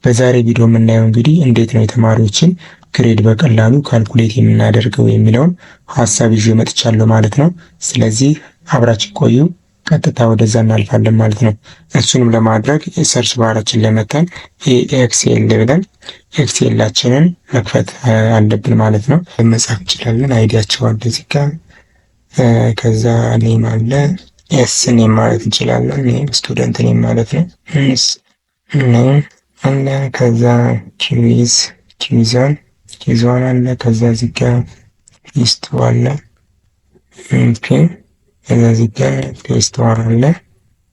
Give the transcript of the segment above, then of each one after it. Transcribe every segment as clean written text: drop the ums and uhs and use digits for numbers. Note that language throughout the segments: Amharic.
በዛሬ ቪዲዮ የምናየው እንግዲህ እንዴት ነው የተማሪዎችን ግሬድ በቀላሉ ካልኩሌት የምናደርገው የሚለውን ሀሳብ ይዤ መጥቻለሁ ማለት ነው። ስለዚህ አብራችን ቆዩ። ቀጥታ ወደዛ እናልፋለን ማለት ነው። እሱንም ለማድረግ ሰርች ባራችን ለመተን ኤክሴል ብለን ኤክሴላችንን መክፈት አለብን ማለት ነው። መጻፍ እንችላለን። አይዲያቸው አለ እዚህ ጋር። ከዛ ኔም አለ፣ ኤስ ኔም ማለት እንችላለን። ኔም ስቱደንት ኔም ማለት ነው። ኔም አለ። ከዛ ኪዊዟን አለ። ከዛ እዚህ ጋር ሊስቱ አለ። ኦኬ። ከዛ እዚህ ጋር ቴስት ዋን አለ።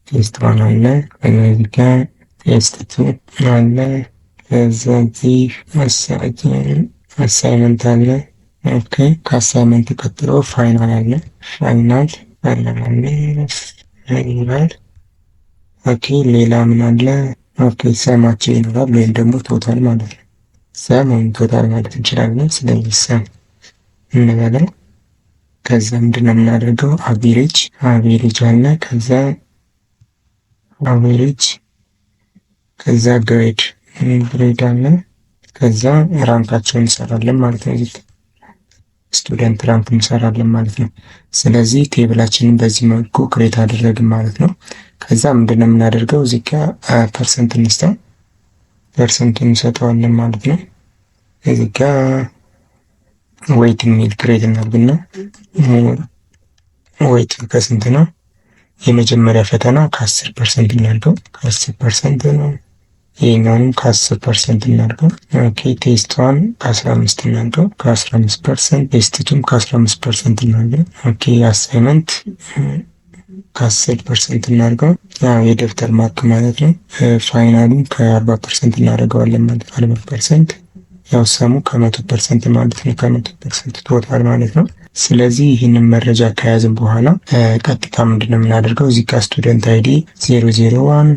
ከዛ እዚህ ጋር ቴስት ቱ አለ። ከዛ እዚህ አሳይመንት አለ። ኦኬ። ከአሳይመንት ቀጥሎ ፋይናል አለ። ፋይናል አለ። ኦኬ። ሌላ ምን አለ? ኦኬ። ሰማችን ይኖራል ወይም ደግሞ ቶታል ማለት ነው። ሰም ወይም ቶታል ማለት እንችላለን። ስለዚህ ሰም እንበለው። ከዛ ምንድን ነው የምናደርገው? አቬሬጅ አለ። ከዛ አቬሬጅ፣ ከዛ ግሬድ አለ። ከዛ ራንካቸውን እንሰራለን ማለት ነው። እዚህ ስቱደንት ራንክ እንሰራለን ማለት ነው። ስለዚህ ቴብላችንን በዚህ መልኩ ክሬት አደረግን ማለት ነው። ከዛ ምንድነው የምናደርገው? እዚህ ጋር ፐርሰንት እንሰጠዋለን ማለት ነው። እዚህ ጋር ዌይት የሚል ክሬት እናድርግና ዌይት ከስንት ነው? የመጀመሪያ ፈተና ከ10% እናድርገው። ከ10% ነው። ይሄኛውንም ከ10% እናድርገው። ኦኬ። ቴስት ዋን ከ15 እናድርገው። ከ15%። ቴስት ቱም ከ15% እናድርገው። ኦኬ። አሳይመንት ከ10% እናድርገው። ያው የደብተር ማርክ ማለት ነው። ፋይናሉን ከ40% እናደርገዋለን ማለት 40%። ያው ሰሙ ከ100% ማለት ነው። ከ100% ቶታል ማለት ነው። ስለዚህ ይህንን መረጃ ከያዝን በኋላ ቀጥታ ምንድነው የምናደርገው? እዚህ ጋር ስቱደንት አይዲ 001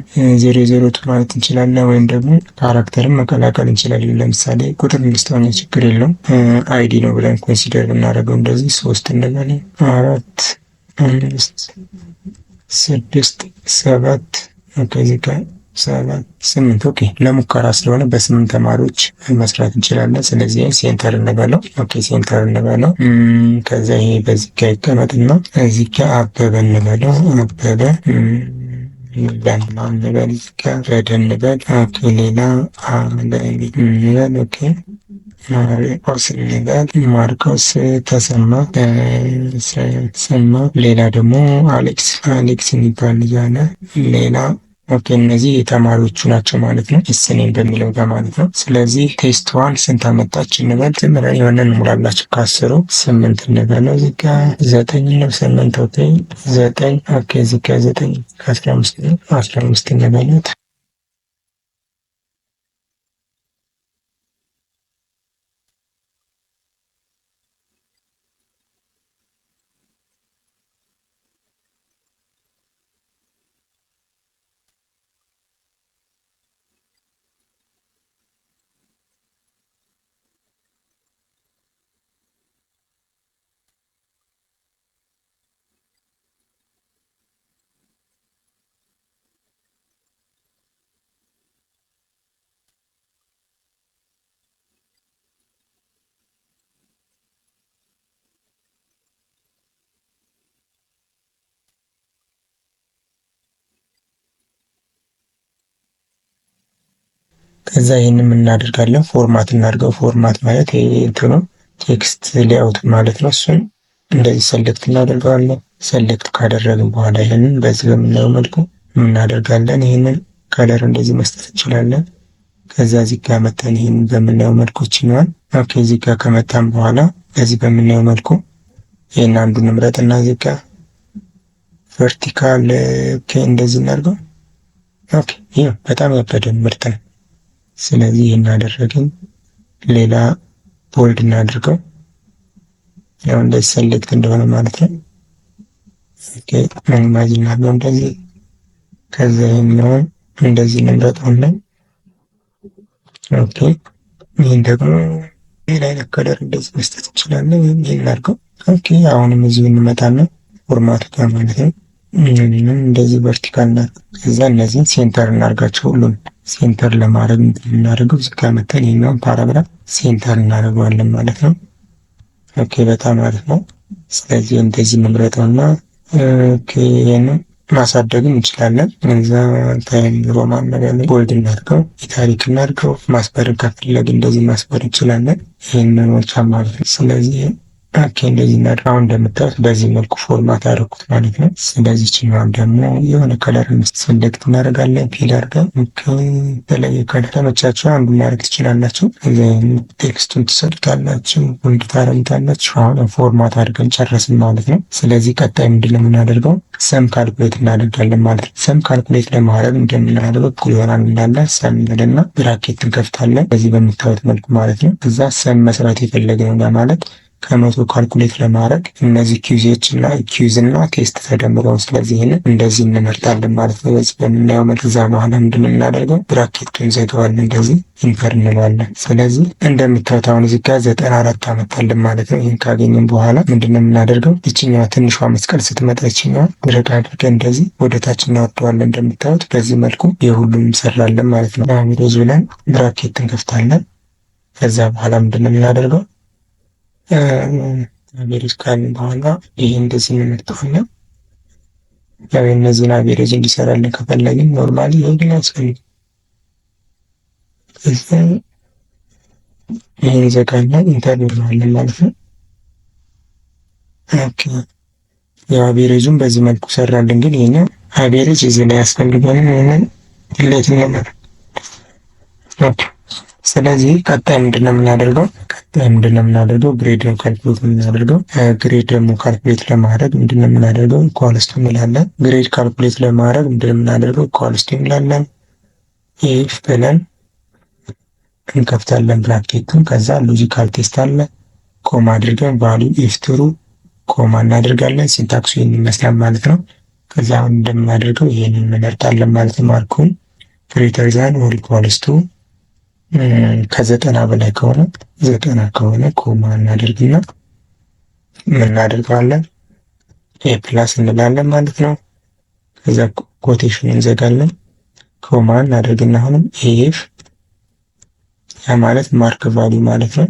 002 ማለት እንችላለን፣ ወይም ደግሞ ካራክተርን መቀላቀል እንችላለን። ለምሳሌ ቁጥር እንስተዋኛ ችግር የለውም። አይዲ ነው ብለን ኮንሲደር ብናደርገው እንደዚህ 3 እንበለን፣ 4 5 6 7 ከዚህ ጋር 7 8 ኦኬ። ለሙከራ ስለሆነ በ8 ተማሪዎች መስራት እንችላለን። ስለዚህ ሴንተር እንበለው። ኦኬ። ሴንተር እንበለው። ከዛ ይሄ በዚህ ጋር ይቀመጥና እዚህ ጋር አበበ እንበለው። አበበ እንበል። እዚህ ጋር ረደ እንበል። ኦኬ። ሌላ እንበል። ኦኬ። ማርቆስ እንበል። ማርቆስ ተሰማ። ሌላ ደግሞ አሌክስ የሚባል ልጅ አለ። ሌላ ኦኬ። እነዚህ የተማሪዎቹ ናቸው ማለት ነው። እስኔም በሚለው ጋር ማለት ነው። ስለዚህ ቴስት ዋን ስንት አመጣች እንበል። ትምረን የሆነ እንሙላላቸው። ከ10 8 እንበለው። እዚህ ጋር 9 ነው። 8 ኦኬ። 9 ኦኬ። እዚህ ጋር 9 ከ15 እንበለው። ከዛ ይሄንን እናደርጋለን፣ ፎርማት እናድርገው። ፎርማት ማለት እንትኑ ቴክስት ሌአውት ማለት ነው። እሱን እንደዚህ ሰሌክት እናደርገዋለን። ሰሌክት ካደረግን በኋላ ይሄንን በዚህ በምናየው መልኩ እናደርጋለን። ይሄንን ከለር እንደዚህ መስጠት እንችላለን። ከዛ እዚህ ጋር መተን ይሄንን በምናየው መልኩ ይችላል። ኦኬ። እዚህ ጋር ከመጣን በኋላ በዚህ በምናየው መልኩ ይሄን አንዱን እንምረጥና እዚህ ጋር ቨርቲካል ኦኬ፣ እንደዚህ እናድርገው። ኦኬ። ይሄ በጣም ያበደ ምርጥ ነው። ስለዚህ ይሄን አደረግን። ሌላ ቦልድ እናድርገው። ያው እንደዚህ ሰሌክት እንደሆነ ማለት ነው። ኦኬ። ሚኒማይዝ እናድርገው እንደዚህ። ከዛ ይሄኛው እንደዚህ እንምረጠውና ኦኬ። ይሄን ደግሞ ሌላ አይነት ከለር እንደዚህ መስጠት እንችላለን። ወይም ይሄን እናድርገው። ኦኬ። አሁንም እዚሁ እንመጣና ፎርማቱ ጋር ማለት ነው እንደዚህ ቨርቲካል ና ከዛ እነዚህን ሴንተር እናርጋቸው። ሁሉም ሴንተር ለማድረግ የምናደርገው እዚህ ጋር መተን የኛውን ፓራግራፍ ሴንተር እናደርገዋለን ማለት ነው። ኦኬ በጣም አሪፍ ነው። ስለዚህ እንደዚህ እንምረጠውና ይሄንን ማሳደግም እንችላለን። እዛ ታይም ሮማን ነገር ቦልድ እናድርገው፣ ኢታሊክ እናድርገው። ማስበር ከፈለግ እንደዚህ ማስበር እንችላለን። ይህንን ብቻ ማለት ነው። ስለዚህ ኦኬ እንደዚህ እናድርገው። አሁን እንደምታዩት በዚህ መልኩ ፎርማት አደረኩት ማለት ነው። ስለዚህ ችኛውን ደግሞ የሆነ ከለር ሰሌክት እናደርጋለን። ፊል አድርገን የተለየ ከለር ተመቻቸው አንዱ ማድረግ ትችላላችሁ። ቴክስቱን ትሰጡታላችሁ፣ ቦልድ ታደርጉታላችሁ። አሁን ፎርማት አድርገን ጨረስን ማለት ነው። ስለዚህ ቀጣይ ምንድን ነው የምናደርገው? ሰም ካልኩሌት እናደርጋለን ማለት ነው። ሰም ካልኩሌት ለማድረግ እንደምናደርገው እኩል ይሆናል እንላለን። ሰም እንልና ብራኬት እንከፍታለን በዚህ በምታዩት መልኩ ማለት ነው። እዛ ሰም መስራት የፈለግነው ለማለት ከመቶ ካልኩሌት ለማድረግ እነዚህ ኪዩዞች እና ኪዩዝ እና ቴስት ተደምረው ስለዚህ ይህንን እንደዚህ እንመርጣለን ማለት ነው። በዚህ በምናየው መልክ እዛ በኋላ ምንድን ነው የምናደርገው? ብራኬቱን እንዘጋዋለን፣ እንደዚህ ኢንተር እንለዋለን። ስለዚህ እንደምታዩት አሁን እዚህ ጋር 94 አመጣልን ማለት ነው። ይህን ካገኘን በኋላ ምንድን ነው የምናደርገው? ይችኛዋ ትንሿ መስቀል ስትመጣ ይችኛዋ ድረግ አድርገን እንደዚህ ወደ ታች እናወርደዋለን። እንደምታዩት በዚህ መልኩ የሁሉም እንሰራለን ማለት ነው። አሚሮዝ ብለን ብራኬት እንከፍታለን። ከዛ በኋላ ምንድን ነው የምናደርገው? አቬሬጅ ካልን በኋላ ይሄ እንደዚህ እንመርጠዋለን። ያው የእነዚህን አቬሬጅ እንዲሰራልን ከፈለግን ኖርማሊ ይሄ ግን ያስፈልግ ይህን ዘጋና ኢንተር እንለዋለን ማለት ነው። ኦኬ ያው አቬሬጁን በዚህ መልኩ ሰራልን። ግን ይሄኛው አቬሬጅ እዚህ ላይ ያስፈልገንም ይሄንን ዲሌት እንመር። ኦኬ ስለዚህ ቀጣይ ምንድነው የምናደርገው? ግሬድ ነው ካልኩሌት የምናደርገው። ግሬድ ደግሞ ካልኩሌት ለማድረግ ምንድነው የምናደርገው? ኢኳልስቱ እንላለን። ግሬድ ካልኩሌት ለማድረግ ምንድነው የምናደርገው? ኢኳልስቱ እንላለን። ኢፍ ብለን እንከፍታለን ብራኬቱን። ከዛ ሎጂካል ቴስት አለ ኮማ አድርገን ቫልዩ ኢፍ ትሩ ኮማ እናደርጋለን። ሲንታክሱ ይህን ይመስላል ማለት ነው። ከዛ አሁን እንደምናደርገው ይህንን እንመርጣለን ማለት ነው። ማርኩን ግሬተር ዛን ኦር ኢኳልስ ቱ ከ90 በላይ ከሆነ 90 ከሆነ ኮማ እናደርግና ምን እናደርጋለን? ኤ ፕላስ እንላለን ማለት ነው። ከዛ ኮቴሽን እንዘጋለን። ኮማ እናደርግና አሁንም ኤፍ ያ ማለት ማርክ ቫልዩ ማለት ነው።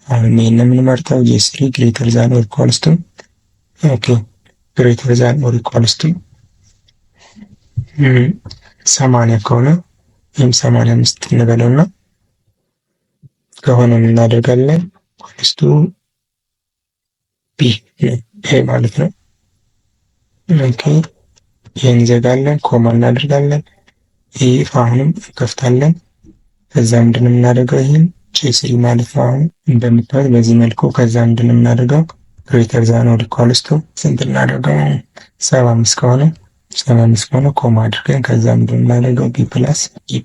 አሁን ይሄን የምንመርጠው ጄስሪ ግሬተር ዛን ኦር ኢኳልስ ቱ ኦኬ ግሬተር ዛን ኦር ኢኳልስ ቱ 80 ከሆነ ወይም 85 እንበለውና ከሆነ እናደርጋለን ኢኳልስ ቱ ቢ ይሄ ማለት ነው። ኦኬ ይሄን እንዘጋለን፣ ኮማ እናደርጋለን። ኢፍ አሁንም እንከፍታለን። ከዛ ምንድነው የምናደርገው? ይሄን ጄስሪ ማለት ነው። አሁን እንደምታዩት በዚህ መልኩ ከዛ ምንድነው የምናደርገው? ግሬተር ዛን ኦር ኢኳልስ ቱ ስንት እናደርገው? 75 ከሆነ ኮማ አድርገን ከዛ ምንድነው የምናደርገው? ቢ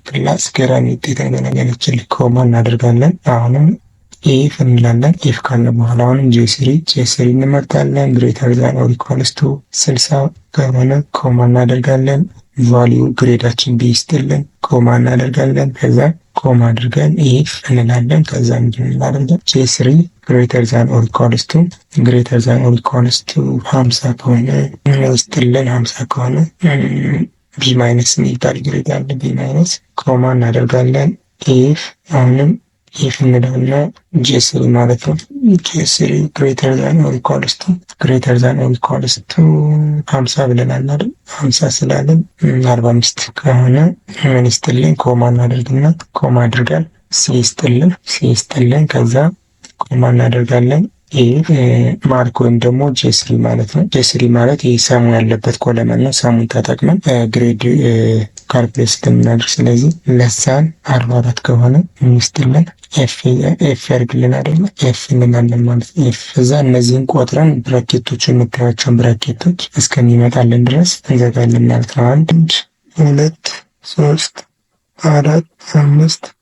ፕላስ ገራሚ ውጤት ነገነችን ኮማ እናደርጋለን። አሁንም ኢፍ እንላለን። ኢፍ ካለ በኋላ አሁንም ጄስሪ እንመርጣለን። ግሬተር ዛን ኦር ኢኳልስ ቱ 60 ከሆነ ኮማ እናደርጋለን። ቫልዩ ግሬዳችን ቢ ይስጥልን፣ ኮማ እናደርጋለን። ከዛ ኮማ አድርገን ኢፍ እንላለን። ከዛ ምንድን እናደርጋለን? ጄስሪ ግሬተር ዛን ኦር ኢኳልስ ቱ 50 ከሆነ ይስጥልን፣ 50 ከሆነ ቢ ማይነስ የሚባል ግሬድ አለ። ቢ ማይነስ ኮማ እናደርጋለን። ኢፍ አሁንም ኢፍ እንለውና ጄስሪ ማለት ነው። ጄስሪ ግሬተር ዛን ኦር ኢኳልስ ቱ 50 ብለናል አይደል? 50 ስላለን 45 ከሆነ ምን ይስጥልን? ኮማ እናደርግና ኮማ አድርጋል ሲ ይስጥልን። ከዛ ኮማ እናደርጋለን። ይህ ማርክ ወይም ደግሞ ጄስሪ ማለት ነው። ጄስሪ ማለት ይህ ሰሙ ያለበት ኮለመን ነው። ሰሙን ተጠቅመን ግሬድ ካልኩሌት ስለምናደርግ ስለዚህ ለሳን 44 ከሆነ ሚስትለን ኤፍ ያርግልን አይደለ? ኤፍ እንላለን ማለት ነው። ኤፍ እዛ እነዚህን ቆጥረን ብራኬቶቹ የምታያቸውን ብራኬቶች እስከሚመጣልን ድረስ እንዘጋለን ማለት ነው። 1 2 3 4 5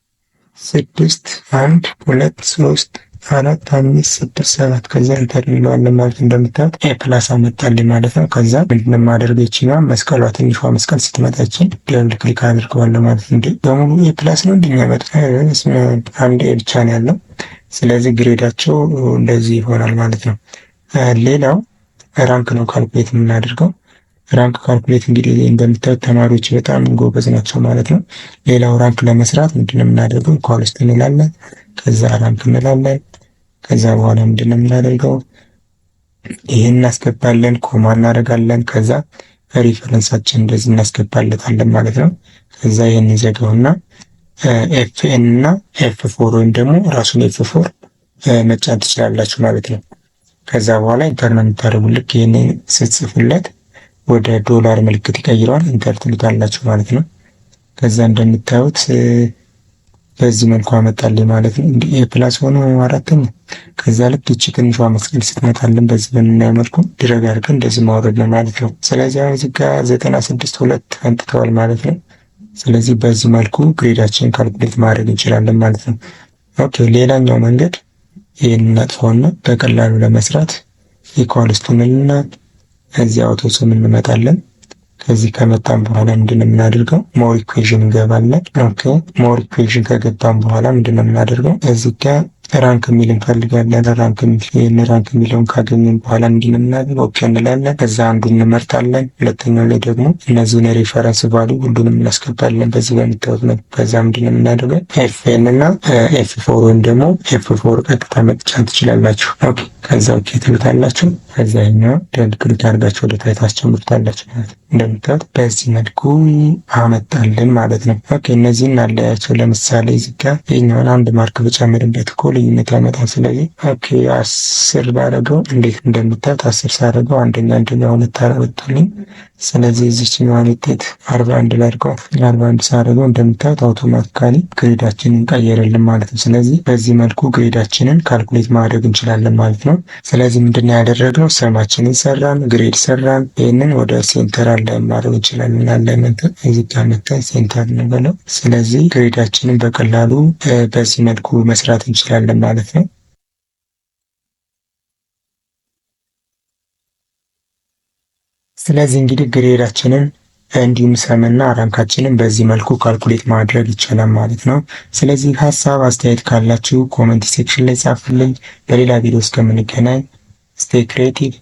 6 1 2 3 4 5 6 7 ከዛ ኢንተር እንለዋለን ማለት እንደምታዩት ኤ ፕላስ አመጣልኝ ማለት ነው። ከዛ ምንድነው የማደርገው? ይችኛዋ መስቀሏ ትንሿ መስቀል ስትመጣችን ደብል ክሊክ አድርገዋለሁ ማለት ነው። በሙሉ ኤ ፕላስ ነው እንደሚያመጣው አንድ ኤ ብቻ ነው ያለው። ስለዚህ ግሬዳቸው እንደዚህ ይሆናል ማለት ነው። ሌላው ራንክ ነው ካልኩሌት የምናደርገው። ራንክ ካልኩሌት እንግዲህ እንደምታዩት ተማሪዎች በጣም ጎበዝ ናቸው ማለት ነው። ሌላው ራንክ ለመስራት ምንድነው የምናደርገው? ኳልስት እንላለን፣ ከዛ ራንክ እንላለን። ከዛ በኋላ ምንድነው የምናደርገው? ይህን እናስገባለን፣ ኮማ እናደርጋለን። ከዛ ሪፈረንሳችን እንደዚህ እናስገባለታለን ማለት ነው። ከዛ ይህን ዘጋውና ኤፍኤን እና ኤፍ4 ወይም ደግሞ ራሱን ኤፍ4 መጫን ትችላላችሁ ማለት ነው። ከዛ በኋላ ኢንተር ነው የምታደርጉ። ልክ ይህንን ስትጽፉለት ወደ ዶላር ምልክት ይቀይረዋል። ኢንተር ትሉታላችሁ ማለት ነው። ከዛ እንደምታዩት በዚህ መልኩ አመጣልኝ ማለት ነው። እንዲህ የፕላስ ሆኖ አራተኛ። ከዛ ልክ ይቺ ትንሿ መስቀል ስትመጣልን በዚህ በምናየው መልኩ ድረግ አድርገን እንደዚህ ማውረድ ነው ማለት ነው። ስለዚህ አሁን እዚህ ጋር 96.2 ፈንጥተዋል ማለት ነው። ስለዚህ በዚህ መልኩ ግሬዳችንን ካልኩሌት ማድረግ እንችላለን ማለት ነው። ኦኬ ሌላኛው መንገድ ይህን እናጥፋውና በቀላሉ ለመስራት ኢኳልስ ቱ እንልና እዚህ አውቶ ስም እንመጣለን። ከዚህ ከመጣን በኋላ ምንድነው የምናደርገው? ሞር ኢኩዌሽን እንገባለን። ኦኬ ሞር ኢኩዌሽን ከገባን በኋላ ምንድነው የምናደርገው? እዚህ ጋር ራንክ የሚል እንፈልጋለን። ራንክ የሚለውን ካገኘን በኋላ ምንድነው የምናደርገው? ኦኬ እንላለን። ከዛ አንዱን እንመርጣለን። ሁለተኛው ላይ ደግሞ እነዚህን ሬፈረንስ ቫሉ ሁሉንም እናስገባለን በዚህ በምታዩት ነው። ከዛ ምንድነው የምናደርገው? ኤፍኤን እና ኤፍ4 ወይም ደግሞ ኤፍ4 ቀጥታ መጫን ትችላላችሁ። ኦኬ ከዛ ኦኬ ትሉታላችሁ። ከዛ ይሄኛው ደብል ክሊክ አድርጋችሁ ወደ ታች ታስጨምሩታላችሁ ማለት ነው። እንደምታዩት በዚህ መልኩ አመጣልን ማለት ነው። ኦኬ እነዚህን እናለያቸው። ለምሳሌ እዚህ ጋር ይሄኛውን አንድ ማርክ ብጨምርበት እኮ ልዩነት ያመጣል። ስለዚህ ኦኬ 10 ባደረገው እንዴት እንደምታዩት 10 ሳደርገው አንደኛ ሁለት አወጣልኝ። ስለዚህ እዚህኛዋን ውጤት 41 ላድርገው። 41 ሳደርገው እንደምታዩት አውቶማቲካሊ ግሬዳችንን ቀየረልን ማለት ነው። ስለዚህ በዚህ መልኩ ግሬዳችንን ካልኩሌት ማድረግ እንችላለን ማለት ነው። ስለዚህ ምንድነው ያደረግነው? ሰማችንን ሰራን፣ ግሬድ ሰራን። ይህንን ወደ ሴንተር አላይን ማድረግ እንችላለን። አላይመንት እዚህ ጋር መተን ሴንተር እንበለው። ስለዚህ ግሬዳችንን በቀላሉ በዚህ መልኩ መስራት እንችላለን ማለት ነው። ስለዚህ እንግዲህ ግሬዳችንን እንዲሁም ሰምና ራንካችንን በዚህ መልኩ ካልኩሌት ማድረግ ይቻላል ማለት ነው። ስለዚህ ሀሳብ አስተያየት ካላችሁ ኮሜንት ሴክሽን ላይ ጻፉልኝ። በሌላ ቪዲዮ እስከምንገናኝ ስቴይ ክሬቲቭ